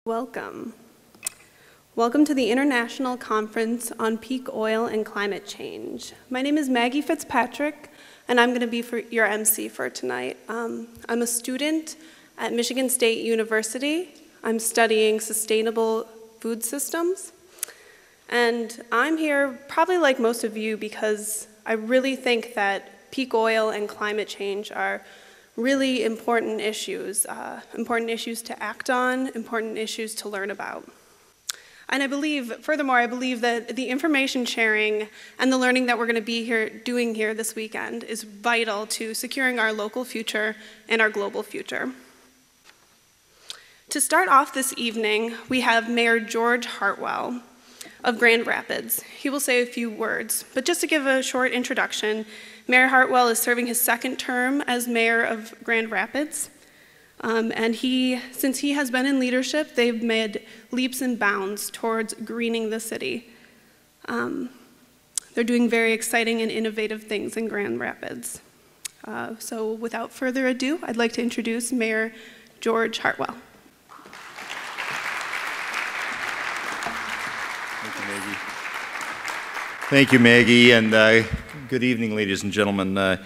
Welcome. Welcome to the International Conference on Peak Oil and Climate Change. My name is Maggie Fitzpatrick, and I'm going to be your MC for tonight. I'm a student at Michigan State University. I'm studying sustainable food systems. And I'm here, probably like most of you, because I really think that peak oil and climate change are really important issues to act on, important issues to learn about. And furthermore, I believe that the information sharing and the learning that we're going to be doing here this weekend is vital to securing our local future and our global future. To start off this evening, we have Mayor George Heartwell of Grand Rapids. He will say a few words, but just to give a short introduction, Mayor Heartwell is serving his second term as mayor of Grand Rapids. And since he has been in leadership, they've made leaps and bounds towards greening the city. They're doing very exciting and innovative things in Grand Rapids. So without further ado, I'd like to introduce Mayor George Heartwell. Thank you, Maggie, and good evening, ladies and gentlemen.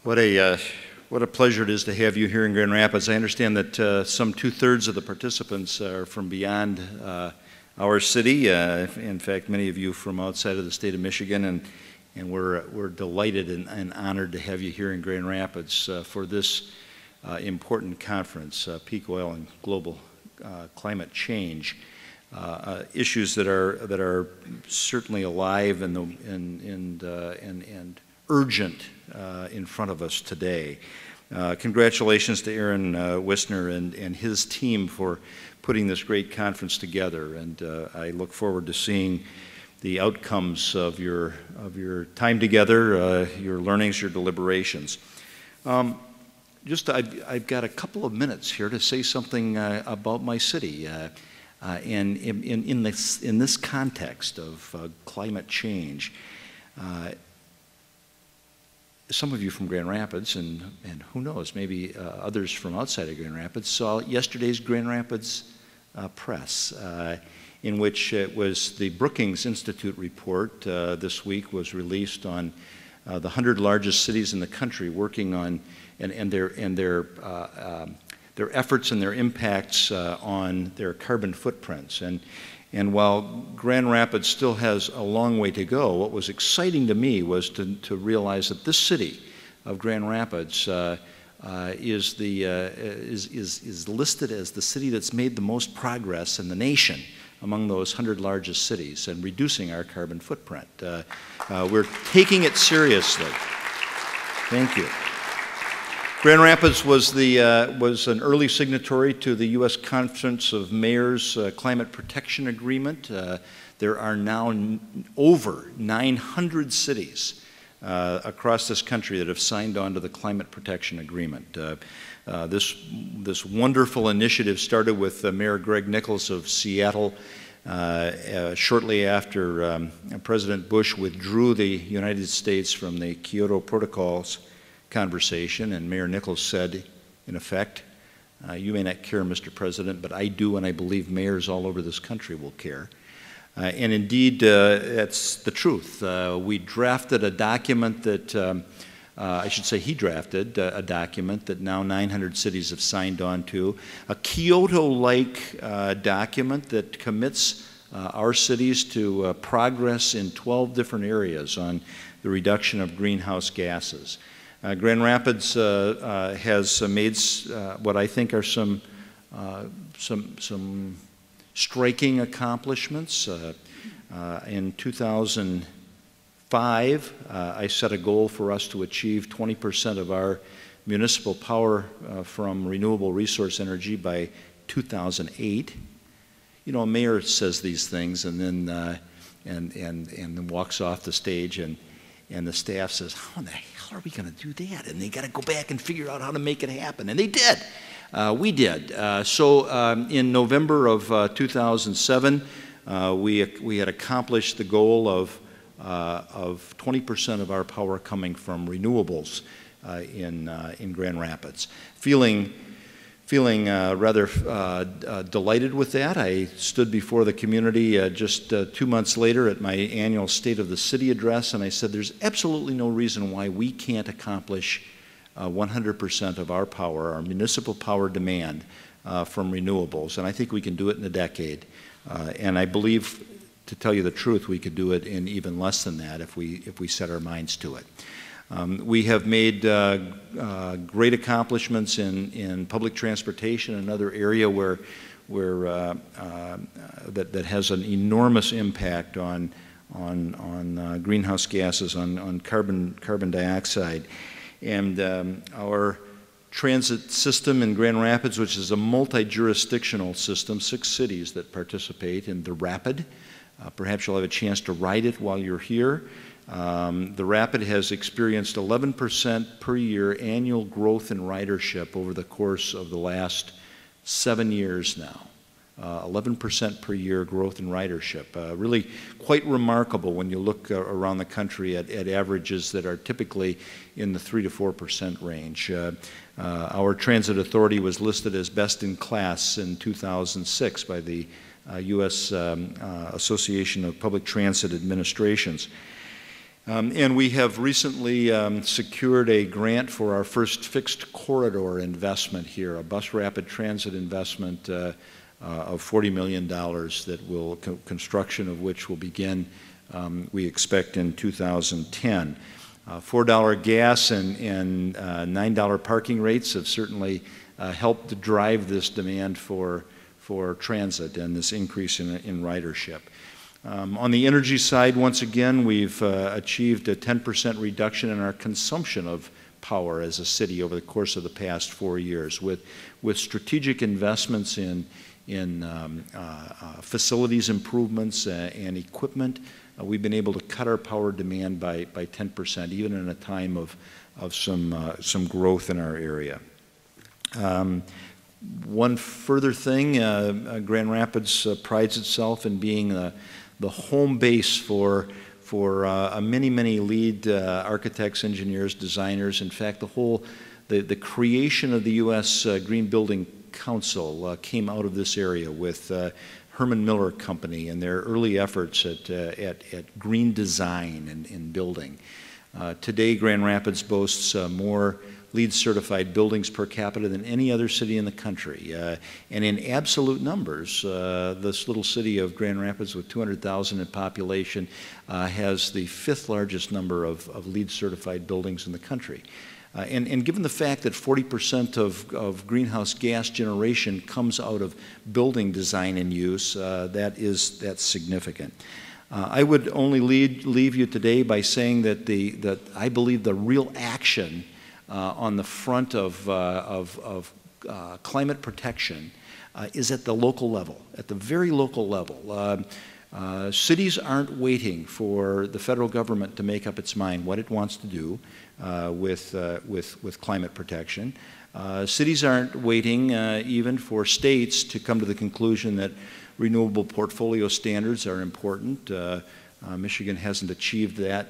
What a pleasure it is to have you here in Grand Rapids. I understand that some 2/3 of the participants are from beyond our city. In fact, many of you from outside of the state of Michigan, and we're delighted and honored to have you here in Grand Rapids for this important conference, Peak Oil and Global Climate Change. Issues that are certainly alive and urgent in front of us today. Congratulations to Aaron Wissner and his team for putting this great conference together, and I look forward to seeing the outcomes of your time together, your learnings, your deliberations. I've got a couple of minutes here to say something about my city. And in this context of climate change, some of you from Grand Rapids, and who knows, maybe others from outside of Grand Rapids, saw yesterday's Grand Rapids press, in which it was the Brookings Institute report this week was released on the 100 largest cities in the country working on their efforts and their impacts on their carbon footprints. And while Grand Rapids still has a long way to go, what was exciting to me was to realize that this city of Grand Rapids is listed as the city that's made the most progress in the nation among those 100 largest cities and reducing our carbon footprint. We're taking it seriously. Thank you. Grand Rapids was an early signatory to the U.S. Conference of Mayors Climate Protection Agreement. There are now over 900 cities across this country that have signed on to the Climate Protection Agreement. This wonderful initiative started with Mayor Greg Nichols of Seattle shortly after President Bush withdrew the United States from the Kyoto Protocol's conversation, and Mayor Nichols said, in effect, you may not care, Mr. President, but I do, and I believe mayors all over this country will care. And indeed, that's the truth. We drafted a document that, I should say he drafted a document that now 900 cities have signed on to, a Kyoto-like document that commits our cities to progress in 12 different areas on the reduction of greenhouse gases. Grand Rapids has made what I think are some striking accomplishments. In 2005, I set a goal for us to achieve 20% of our municipal power from renewable resource energy by 2008. You know, a mayor says these things and then walks off the stage, and the staff says, how in the hell are we going to do that? And they got to go back and figure out how to make it happen. And they did. We did. So in November of 2007, we had accomplished the goal of 20% of our power coming from renewables in Grand Rapids. Feeling Feeling rather delighted with that, I stood before the community just 2 months later at my annual State of the City address, and I said there's absolutely no reason why we can't accomplish 100% of our power, our municipal power demand from renewables, and I think we can do it in a decade. And I believe, to tell you the truth, we could do it in even less than that if we set our minds to it. We have made great accomplishments in public transportation, another area where that has an enormous impact on greenhouse gases, on carbon dioxide. And our transit system in Grand Rapids, which is a multi-jurisdictional system, 6 cities that participate in the Rapid. Perhaps you'll have a chance to ride it while you're here. The Rapid has experienced 11% per year annual growth in ridership over the course of the last 7 years now. 11% per year growth in ridership. Really quite remarkable when you look around the country at averages that are typically in the 3 to 4% range. Our transit authority was listed as best in class in 2006 by the U.S. Association of Public Transit Administrations. And we have recently secured a grant for our first fixed corridor investment here, a bus rapid transit investment of $40 million that will, construction of which will begin, we expect, in 2010. $4 gas and $9 parking rates have certainly helped to drive this demand for transit and this increase in ridership. On the energy side, once again, we've achieved a 10% reduction in our consumption of power as a city over the course of the past 4 years with strategic investments in facilities improvements and equipment. We've been able to cut our power demand by 10%, even in a time of some growth in our area. One further thing, Grand Rapids prides itself in being the home base for many LEED architects, engineers, designers. In fact, the creation of the U.S. Green Building Council came out of this area with Herman Miller Company and their early efforts at green design in building. Today, Grand Rapids boasts more LEED certified buildings per capita than any other city in the country. And in absolute numbers, this little city of Grand Rapids with 200,000 in population has the 5th largest number of LEED certified buildings in the country. And given the fact that 40% of greenhouse gas generation comes out of building design and use, that's significant. I would only leave you today by saying that I believe the real action on the front of climate protection is at the local level, at the very local level. Cities aren't waiting for the federal government to make up its mind what it wants to do with climate protection. Cities aren't waiting even for states to come to the conclusion that renewable portfolio standards are important. Michigan hasn't achieved that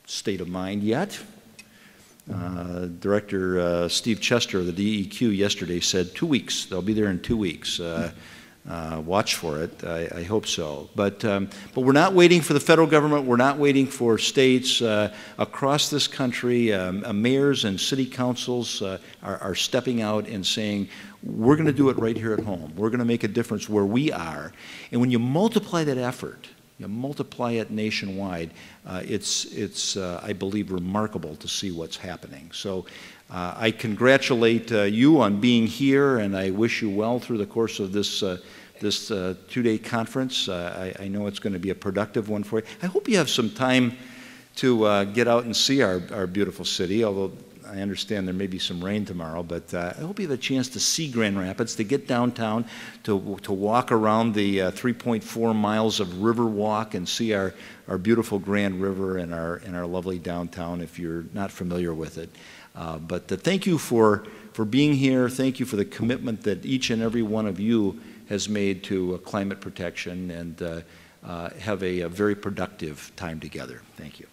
state of mind yet. Director Steve Chester of the DEQ yesterday said 2 weeks. They'll be there in 2 weeks. Watch for it. I hope so. But we're not waiting for the federal government. We're not waiting for states. Across this country, mayors and city councils are stepping out and saying, we're going to do it right here at home. We're going to make a difference where we are. And when you multiply that effort, you multiply it nationwide, it's I believe, remarkable to see what's happening. So I congratulate you on being here, and I wish you well through the course of this 2-day conference. I know it's going to be a productive one for you. I hope you have some time to get out and see our beautiful city, although I understand there may be some rain tomorrow, but I hope you have a chance to see Grand Rapids, to get downtown, to walk around the 3.4 miles of river walk and see our beautiful Grand River and our lovely downtown if you're not familiar with it. But thank you for being here. Thank you for the commitment that each and every one of you has made to climate protection, and have a very productive time together. Thank you.